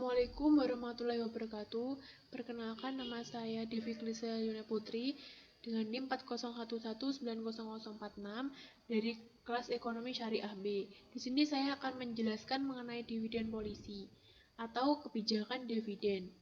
Assalamualaikum warahmatullahi wabarakatuh. Perkenalkan, nama saya Devi Klisa Yuna Putri dengan NIM 4011900046 dari kelas Ekonomi Syariah B. Di sini saya akan menjelaskan mengenai dividen polisi atau kebijakan dividen.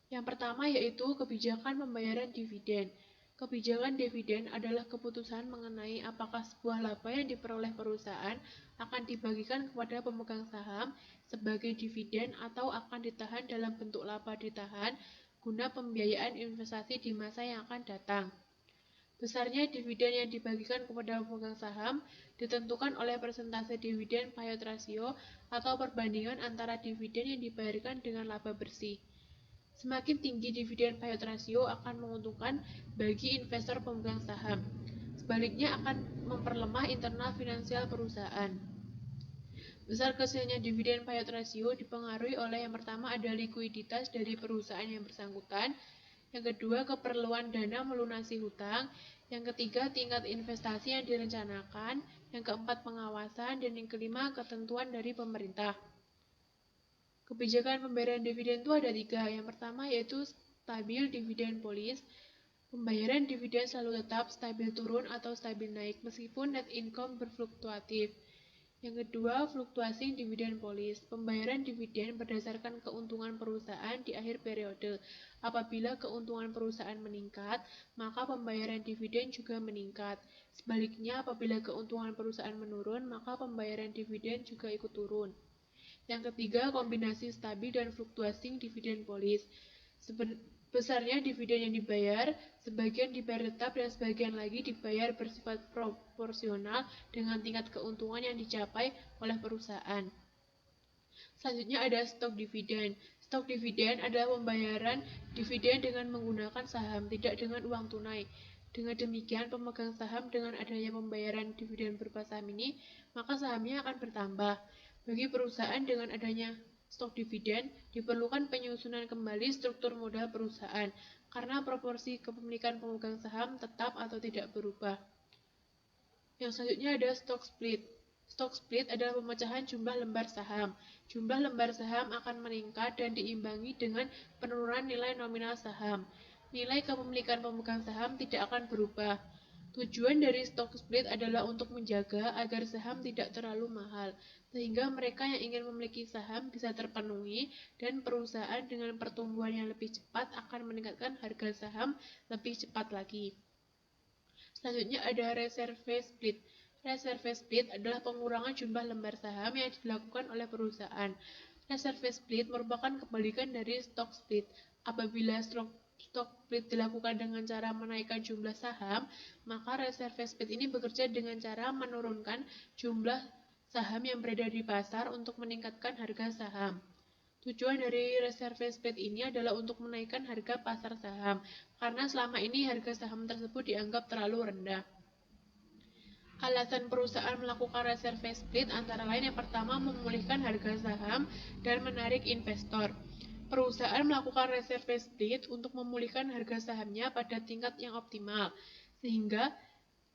Yang pertama yaitu kebijakan pembayaran dividen. Kebijakan dividen adalah keputusan mengenai apakah sebuah laba yang diperoleh perusahaan akan dibagikan kepada pemegang saham sebagai dividen atau akan ditahan dalam bentuk laba ditahan guna pembiayaan investasi di masa yang akan datang. Besarnya dividen yang dibagikan kepada pemegang saham ditentukan oleh persentase dividen payout ratio atau perbandingan antara dividen yang dibayarkan dengan laba bersih. Semakin tinggi dividen payout ratio akan menguntungkan bagi investor pemegang saham. Sebaliknya akan memperlemah internal finansial perusahaan. Besar kecilnya dividen payout ratio dipengaruhi oleh yang pertama ada likuiditas dari perusahaan yang bersangkutan, yang kedua keperluan dana melunasi hutang, yang ketiga tingkat investasi yang direncanakan, yang keempat pengawasan, dan yang kelima ketentuan dari pemerintah. Kebijakan pembayaran dividen itu ada 3. Yang pertama yaitu stabil dividen policy. Pembayaran dividen selalu tetap, stabil turun atau stabil naik meskipun net income berfluktuatif. Yang kedua, fluktuasi dividen policy. Pembayaran dividen berdasarkan keuntungan perusahaan di akhir periode. Apabila keuntungan perusahaan meningkat, maka pembayaran dividen juga meningkat. Sebaliknya, apabila keuntungan perusahaan menurun, maka pembayaran dividen juga ikut turun. Yang ketiga, kombinasi stabil dan fluktuasi dividen policy. Besarnya dividen yang dibayar, sebagian dibayar tetap dan sebagian lagi dibayar bersifat proporsional dengan tingkat keuntungan yang dicapai oleh perusahaan. Selanjutnya ada stok dividen. Stok dividen adalah pembayaran dividen dengan menggunakan saham, tidak dengan uang tunai. Dengan demikian, pemegang saham dengan adanya pembayaran dividen berupa saham ini, maka sahamnya akan bertambah. Bagi perusahaan dengan adanya stok dividen, diperlukan penyusunan kembali struktur modal perusahaan, karena proporsi kepemilikan pemegang saham tetap atau tidak berubah. Yang selanjutnya ada stock split. Stock split adalah pemecahan jumlah lembar saham. Jumlah lembar saham akan meningkat dan diimbangi dengan penurunan nilai nominal saham. Nilai kepemilikan pemegang saham tidak akan berubah. Tujuan dari stock split adalah untuk menjaga agar saham tidak terlalu mahal, sehingga mereka yang ingin memiliki saham bisa terpenuhi dan perusahaan dengan pertumbuhan yang lebih cepat akan meningkatkan harga saham lebih cepat lagi. Selanjutnya ada reserve split. Reserve split adalah pengurangan jumlah lembar saham yang dilakukan oleh perusahaan. Reserve split merupakan kebalikan dari stock split. Apabila stock split dilakukan dengan cara menaikkan jumlah saham, maka reserve split ini bekerja dengan cara menurunkan jumlah saham yang beredar di pasar untuk meningkatkan harga saham. Tujuan dari reserve split ini adalah untuk menaikkan harga pasar saham, karena selama ini harga saham tersebut dianggap terlalu rendah. Alasan perusahaan melakukan reserve split antara lain yang pertama memulihkan harga saham dan menarik investor. Perusahaan melakukan reserve split untuk memulihkan harga sahamnya pada tingkat yang optimal, sehingga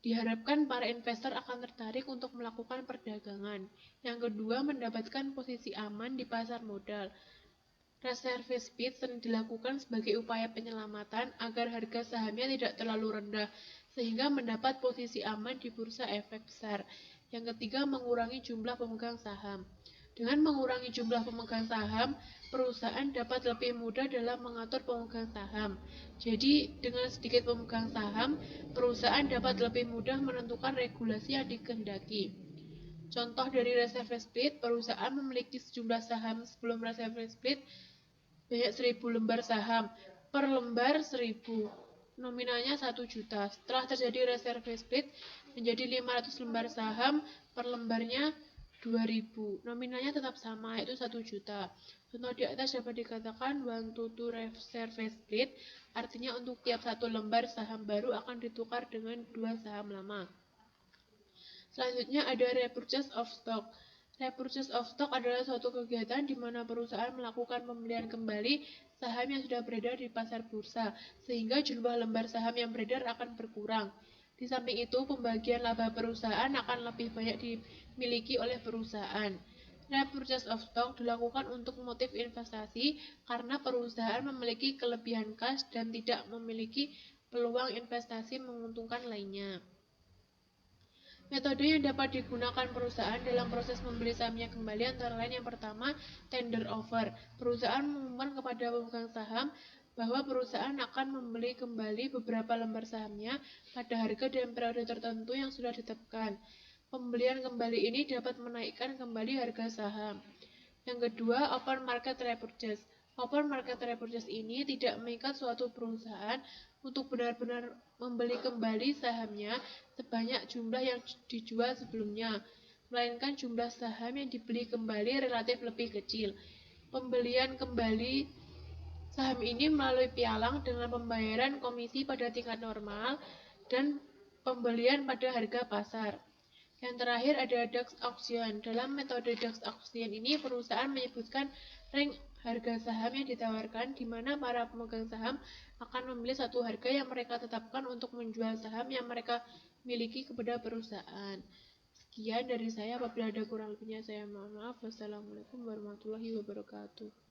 diharapkan para investor akan tertarik untuk melakukan perdagangan. Yang kedua, mendapatkan posisi aman di pasar modal. Reserve split sering dilakukan sebagai upaya penyelamatan agar harga sahamnya tidak terlalu rendah, sehingga mendapat posisi aman di bursa efek besar. Yang ketiga, mengurangi jumlah pemegang saham. Dengan mengurangi jumlah pemegang saham, perusahaan dapat lebih mudah dalam mengatur pemegang saham. Jadi, dengan sedikit pemegang saham, perusahaan dapat lebih mudah menentukan regulasi yang dikehendaki. Contoh dari reserve split, perusahaan memiliki sejumlah saham sebelum reserve split banyak 1000 lembar saham, per lembar 1000, nominalnya 1 juta. Setelah terjadi reserve split menjadi 500 lembar saham, per lembarnya 2000, nominalnya tetap sama, yaitu 1 juta. Contoh di atas dapat dikatakan 1-to-2 reserve split, artinya untuk tiap 1 lembar saham baru akan ditukar dengan 2 saham lama. Selanjutnya ada repurchase of stock. Repurchase of stock adalah suatu kegiatan di mana perusahaan melakukan pembelian kembali saham yang sudah beredar di pasar bursa, sehingga jumlah lembar saham yang beredar akan berkurang. Di samping itu, pembagian laba perusahaan akan lebih banyak dimiliki oleh perusahaan. Repurchase of stock dilakukan untuk motif investasi karena perusahaan memiliki kelebihan kas dan tidak memiliki peluang investasi menguntungkan lainnya. Metode yang dapat digunakan perusahaan dalam proses membeli sahamnya kembali antara lain yang pertama, tender offer. Perusahaan mengumumkan kepada pemegang saham bahwa perusahaan akan membeli kembali beberapa lembar sahamnya pada harga dan periode tertentu yang sudah ditetapkan. Pembelian kembali ini dapat menaikkan kembali harga saham. Yang kedua, open market repurchase. Open market repurchase ini tidak mengikat suatu perusahaan untuk benar-benar membeli kembali sahamnya sebanyak jumlah yang dijual sebelumnya, melainkan jumlah saham yang dibeli kembali relatif lebih kecil. Pembelian kembali saham ini melalui pialang dengan pembayaran komisi pada tingkat normal dan pembelian pada harga pasar. Yang terakhir ada DAX auction. Dalam metode DAX auction ini perusahaan menyebutkan rank harga saham yang ditawarkan di mana para pemegang saham akan memilih satu harga yang mereka tetapkan untuk menjual saham yang mereka miliki kepada perusahaan. Sekian dari saya, apabila ada kurang lebihnya saya mohon maaf. Wassalamualaikum warahmatullahi wabarakatuh.